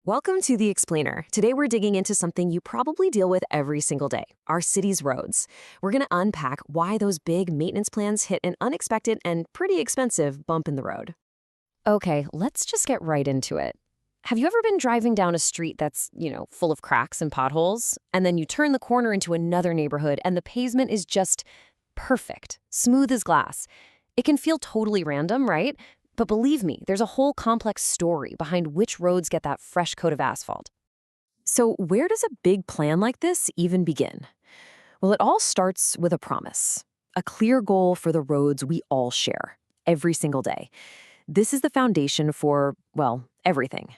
Welcome to The Explainer. Today we're digging into something you probably deal with every single day, our city's roads. We're going to unpack why those big maintenance plans hit an unexpected and pretty expensive bump in the road. Okay, let's just get right into it. Have you ever been driving down a street that's, full of cracks and potholes, and then you turn the corner into another neighborhood and the pavement is just perfect, smooth as glass? It can feel totally random, right? But believe me, there's a whole complex story behind which roads get that fresh coat of asphalt. So where does a big plan like this even begin? Well, it all starts with a promise, a clear goal for the roads we all share, every single day. This is the foundation for, well, everything.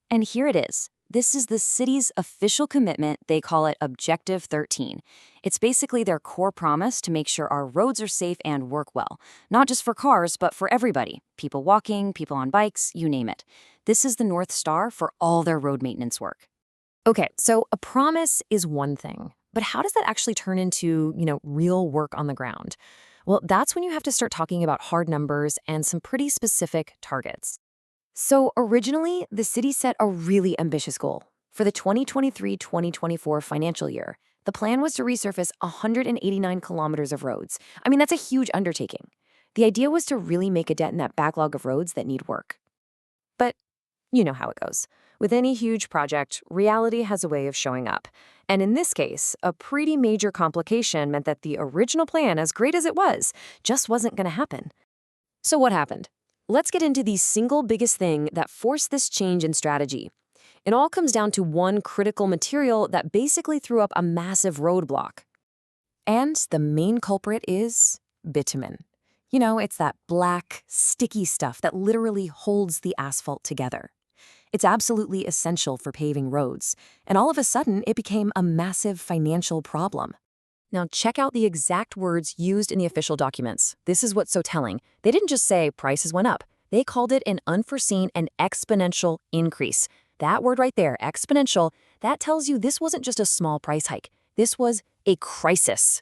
And here it is. This is the city's official commitment. They call it Objective 13. It's basically their core promise to make sure our roads are safe and work well. Not just for cars, but for everybody. People walking, people on bikes, you name it. This is the North Star for all their road maintenance work. Okay, so a promise is one thing. But how does that actually turn into, real work on the ground? Well, that's when you have to start talking about hard numbers and some pretty specific targets. So originally, the city set a really ambitious goal. For the 2023-2024 financial year, the plan was to resurface 189 kilometers of roads. I mean, that's a huge undertaking. The idea was to really make a dent in that backlog of roads that need work. But you know how it goes. With any huge project, reality has a way of showing up. And in this case, a pretty major complication meant that the original plan, as great as it was, just wasn't going to happen. So what happened? Let's get into the single biggest thing that forced this change in strategy. It all comes down to one critical material that basically threw up a massive roadblock. And the main culprit is bitumen. It's that black, sticky stuff that literally holds the asphalt together. It's absolutely essential for paving roads, and all of a sudden it became a massive financial problem. Now, check out the exact words used in the official documents. This is what's so telling. They didn't just say prices went up. They called it an unforeseen and exponential increase. That word right there, exponential, that tells you this wasn't just a small price hike. This was a crisis.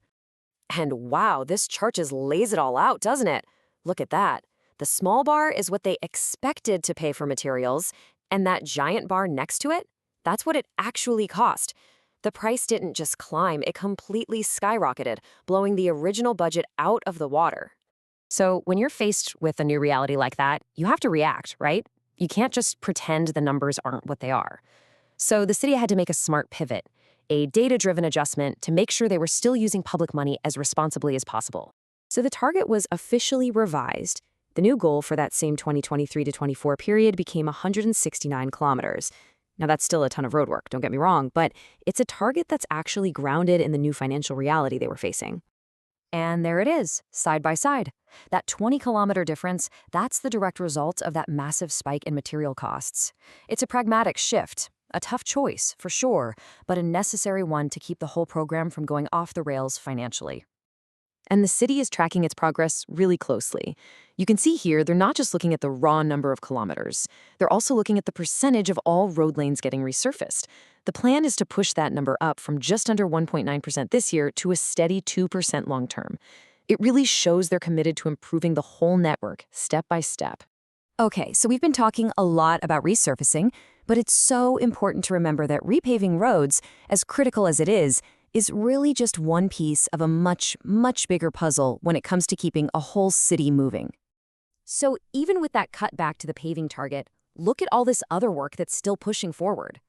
And wow, this chart just lays it all out, doesn't it? Look at that. The small bar is what they expected to pay for materials, and that giant bar next to it, that's what it actually cost. The price didn't just climb, it completely skyrocketed, blowing the original budget out of the water. So when you're faced with a new reality like that, you have to react, right? You can't just pretend the numbers aren't what they are. So the city had to make a smart pivot, a data-driven adjustment to make sure they were still using public money as responsibly as possible. So the target was officially revised. The new goal for that same 2023 to 24 period became 169 kilometers. Now, that's still a ton of road work, don't get me wrong, but it's a target that's actually grounded in the new financial reality they were facing. And there it is, side by side. That 20-kilometer difference, that's the direct result of that massive spike in material costs. It's a pragmatic shift, a tough choice, for sure, but a necessary one to keep the whole program from going off the rails financially. And the city is tracking its progress really closely. You can see here, they're not just looking at the raw number of kilometers. They're also looking at the percentage of all road lanes getting resurfaced. The plan is to push that number up from just under 1.9% this year to a steady 2% long term. It really shows they're committed to improving the whole network, step by step. Okay, so we've been talking a lot about resurfacing, but it's so important to remember that repaving roads, as critical as it is really just one piece of a much, much bigger puzzle when it comes to keeping a whole city moving. So even with that cut back to the paving target, look at all this other work that's still pushing forward.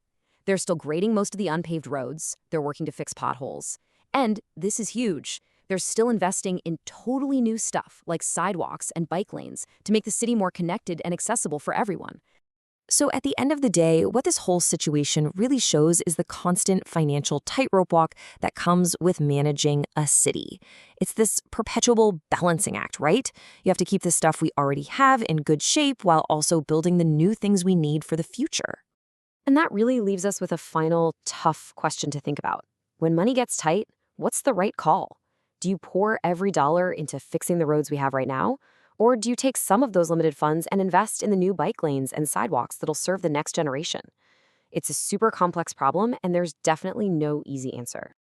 They're still grading most of the unpaved roads. They're working to fix potholes. And this is huge. They're still investing in totally new stuff like sidewalks and bike lanes to make the city more connected and accessible for everyone. So at the end of the day, what this whole situation really shows is the constant financial tightrope walk that comes with managing a city. It's this perpetual balancing act, right? You have to keep the stuff we already have in good shape while also building the new things we need for the future. And that really leaves us with a final tough question to think about. When money gets tight, what's the right call? Do you pour every dollar into fixing the roads we have right now? Or do you take some of those limited funds and invest in the new bike lanes and sidewalks that'll serve the next generation? It's a super complex problem, and there's definitely no easy answer.